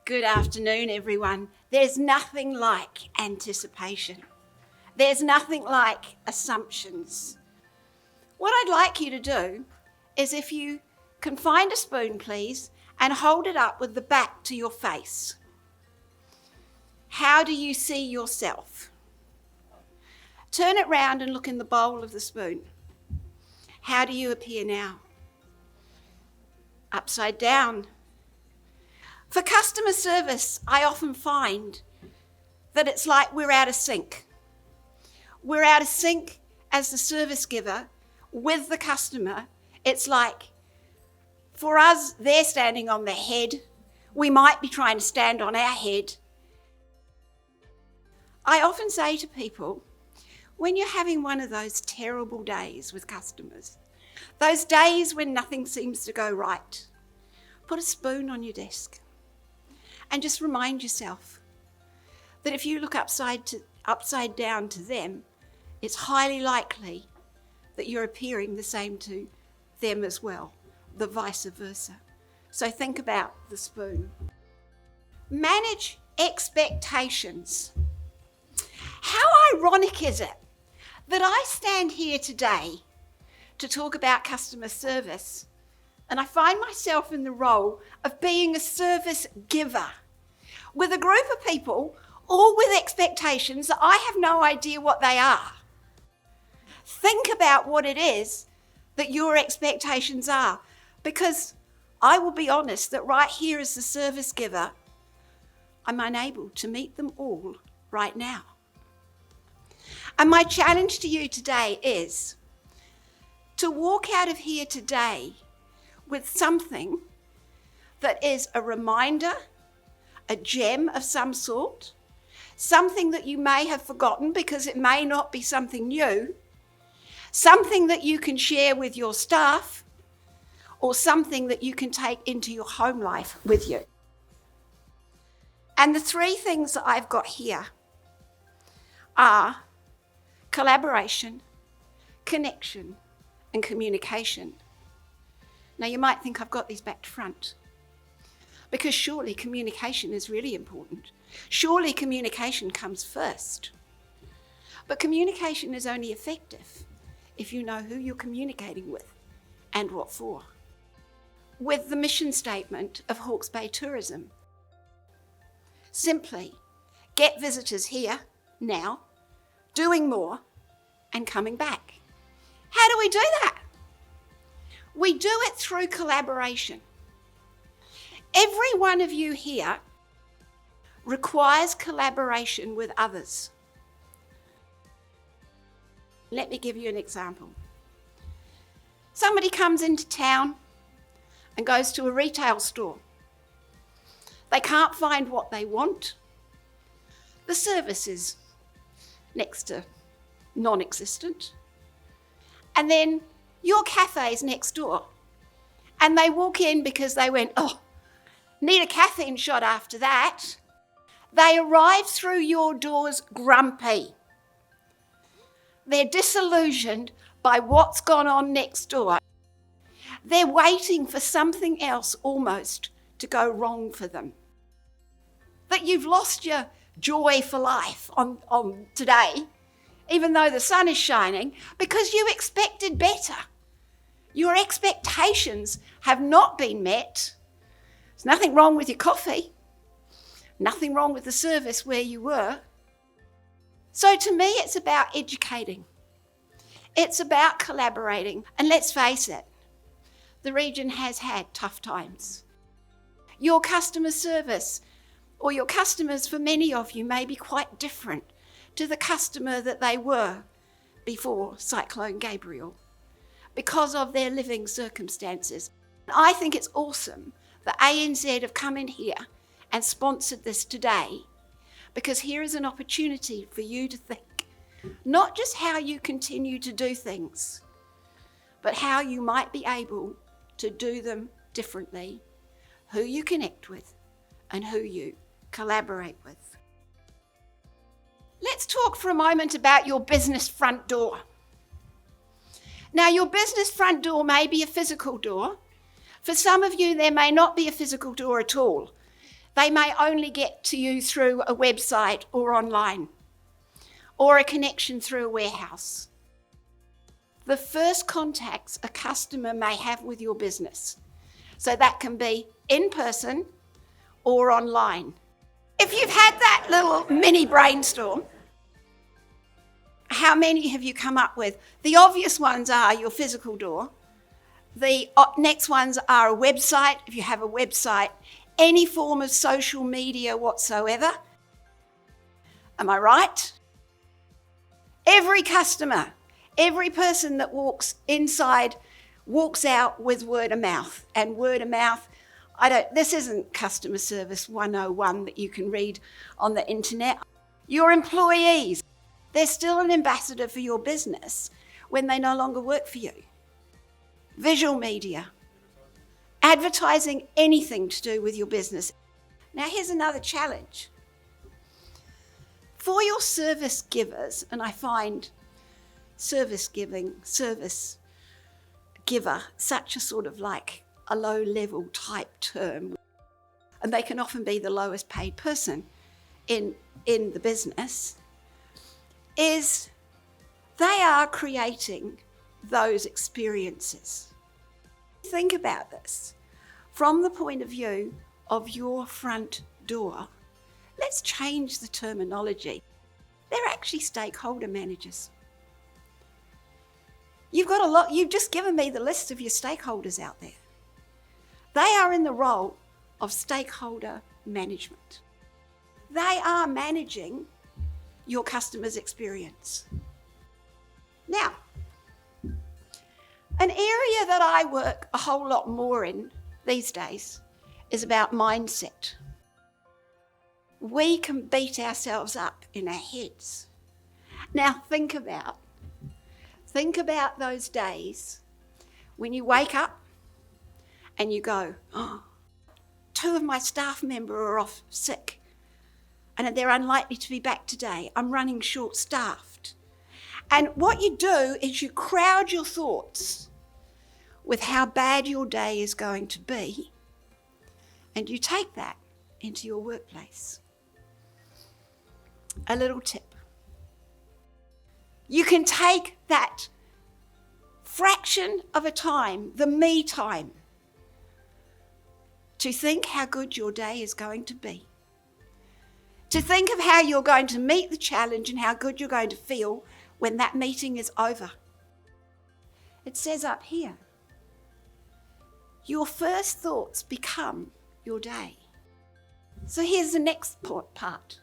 Good afternoon, everyone. There's nothing like anticipation. There's nothing like assumptions. What I'd like you to do is, if you can find a spoon, please, and hold it up with the back to your face. How do you see yourself? Turn it round and look in the bowl of the spoon. How do you appear now? Upside down. For customer service, I often find that it's like we're out of sync. We're out of sync as the service giver with the customer. It's like, for us, they're standing on their head. We might be trying to stand on our head. I often say to people, when you're having one of those terrible days with customers, those days when nothing seems to go right, put a spoon on your desk and just remind yourself that if you look upside down to them, it's highly likely that you're appearing the same to them as well, the vice versa. So think about the spoon. Manage expectations. How ironic is it that I stand here today to talk about customer service, and I find myself in the role of being a service giver with a group of people, all with expectations that I have no idea what they are. Think about what it is that your expectations are, because I will be honest that right here as the service giver, I'm unable to meet them all right now. And my challenge to you today is to walk out of here today with something that is a reminder, a gem of some sort, something that you may have forgotten because it may not be something new, something that you can share with your staff, or something that you can take into your home life with you. And the three things that I've got here are collaboration, connection, and communication. Now, you might think I've got these back to front, because surely communication is really important. Surely communication comes first. But communication is only effective if you know who you're communicating with and what for. With the mission statement of Hawke's Bay Tourism, simply get visitors here, now, doing more, and coming back. How do we do that? We do it through collaboration. Every one of you here requires collaboration with others. Let me give you an example. Somebody comes into town and goes to a retail store. They can't find what they want. The service is next to non-existent. And then your cafe's next door. And they walk in because they went, oh, need a caffeine shot after that. They arrive through your doors grumpy. They're disillusioned by what's gone on next door. They're waiting for something else almost to go wrong for them. That you've lost your joy for life on today, even though the sun is shining, because you expected better. Your expectations have not been met. There's nothing wrong with your coffee, nothing wrong with the service where you were. So to me, it's about educating. It's about collaborating. And let's face it, the region has had tough times. Your customer service, or your customers for many of you, may be quite different to the customer that they were before Cyclone Gabriel because of their living circumstances. I think it's awesome that ANZ have come in here and sponsored this today, because here is an opportunity for you to think not just how you continue to do things, but how you might be able to do them differently, who you connect with and who you collaborate with. Let's talk for a moment about your business front door. Now, your business front door may be a physical door. For some of you, there may not be a physical door at all. They may only get to you through a website or online, or a connection through a warehouse. The first contacts a customer may have with your business. So that can be in person or online. If you've had that little mini brainstorm, how many have you come up with? The obvious ones are your physical door. The next ones are a website, if you have a website, any form of social media whatsoever. Am I right? Every customer, every person that walks inside walks out with word of mouth. And word of mouth, this isn't customer service 101 that you can read on the internet. Your employees, they're still an ambassador for your business when they no longer work for you. Visual media, advertising, anything to do with your business. Now here's another challenge. For your service givers, and I find service giver such a sort of like a low level type term, and they can often be the lowest paid person in the business, is they are creating those experiences. Think about this from the point of view of your front door. Let's change the terminology. They're actually stakeholder managers. You've just given me the list of your stakeholders out there. They are in the role of stakeholder management. They are managing your customer's experience. Now, an area that I work a whole lot more in these days is about mindset. We can beat ourselves up in our heads. Now think about those days when you wake up and you go, oh, 2 of my staff members are off sick and they're unlikely to be back today. I'm running short-staffed. And what you do is you crowd your thoughts with how bad your day is going to be, and you take that into your workplace. A little tip. You can take that fraction of a time, the me time, to think how good your day is going to be. To think of how you're going to meet the challenge and how good you're going to feel when that meeting is over. It says up here, your first thoughts become your day. So here's the next part.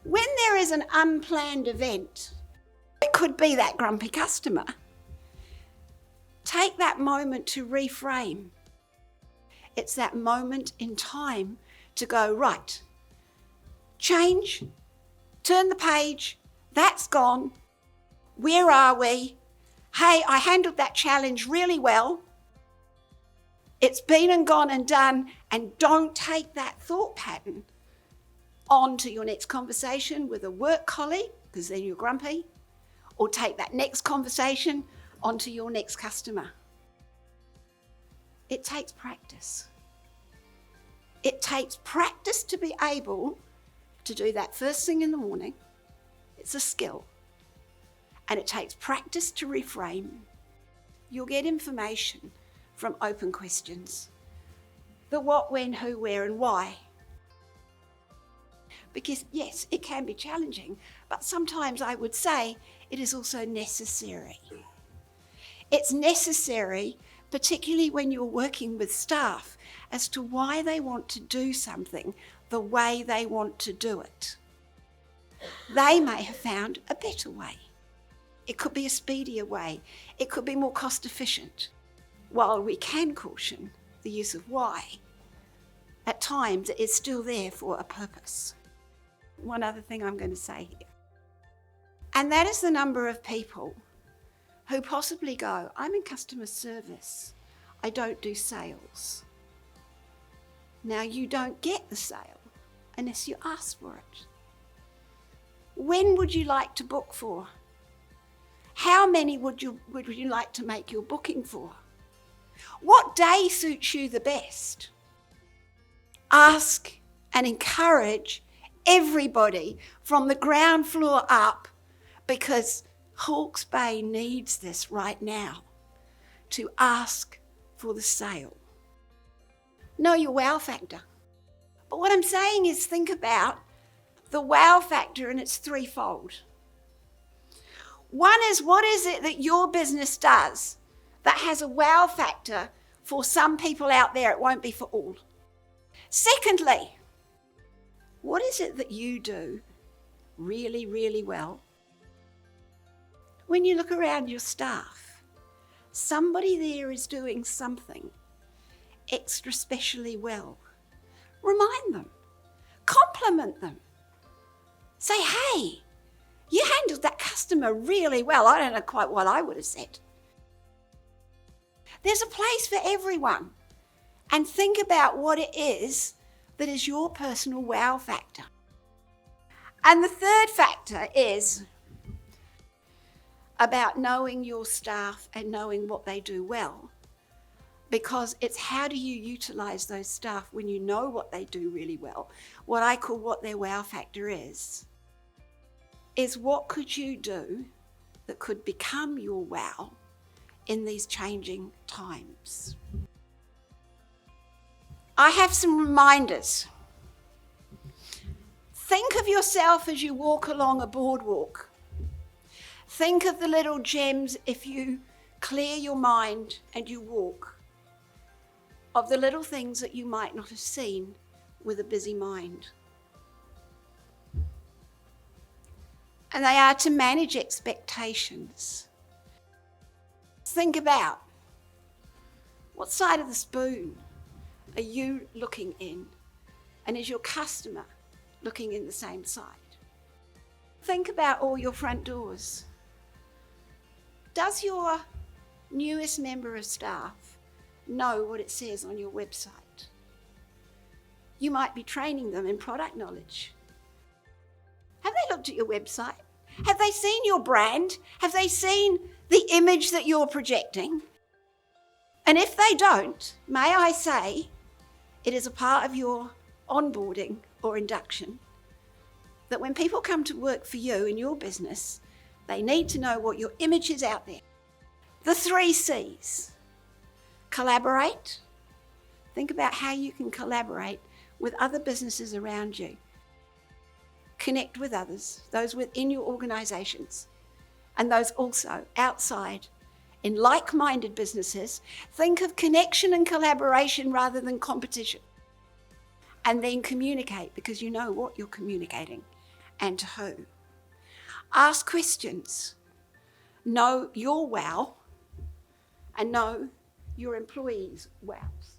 When there is an unplanned event, it could be that grumpy customer, take that moment to reframe. It's that moment in time to go, right, change, turn the page, that's gone, where are we? Hey, I handled that challenge really well. It's been and gone and done, and don't take that thought pattern on to your next conversation with a work colleague, because then you're grumpy, or take that next conversation onto your next customer. It takes practice. It takes practice to be able to do that first thing in the morning. It's a skill. And it takes practice to reframe. You'll get information from open questions. The what, when, who, where, and why. Because yes, it can be challenging, but sometimes I would say it is also necessary. It's necessary, particularly when you're working with staff, as to why they want to do something the way they want to do it. They may have found a better way. It could be a speedier way. It could be more cost efficient. While we can caution the use of why, at times it is still there for a purpose. One other thing I'm going to say here, and that is the number of people who possibly go, I'm in customer service, I don't do sales. Now you don't get the sale unless you ask for it. When would you like to book for? How many would you like to make your booking for? What day suits you the best? ask and encourage everybody from the ground floor up, because Hawke's Bay needs this right now, to ask for the sale. Know your wow factor. But what I'm saying is, think about the wow factor, and it's threefold. One is, what is it that your business does that has a wow factor for some people out there? It won't be for all. Secondly, what is it that you do really, really well? When you look around your staff, somebody there is doing something extra specially well. Remind them, compliment them. Say, hey, you handled that customer really well. I don't know quite what I would have said. There's a place for everyone. And think about what it is that is your personal wow factor. And the third factor is about knowing your staff and knowing what they do well. Because it's how do you utilize those staff when you know what they do really well. What I call what their wow factor is what could you do that could become your wow in these changing times. I have some reminders. Think of yourself as you walk along a boardwalk. Think of the little gems if you clear your mind and you walk, of the little things that you might not have seen with a busy mind. And they are to manage expectations. Think about, what side of the spoon are you looking in? And is your customer looking in the same side? Think about all your front doors. Does your newest member of staff know what it says on your website? You might be training them in product knowledge. Have they looked at your website? Have they seen your brand? Have they seen the image that you're projecting? And if they don't, may I say, it is a part of your onboarding or induction that when people come to work for you in your business, they need to know what your image is out there. The 3 C's. Collaborate. Think about how you can collaborate with other businesses around you. Connect with others, those within your organisations, and those also outside in like-minded businesses. Think of connection and collaboration rather than competition. And then communicate, because you know what you're communicating and to who. Ask questions. Know your wow and know your employees' wows.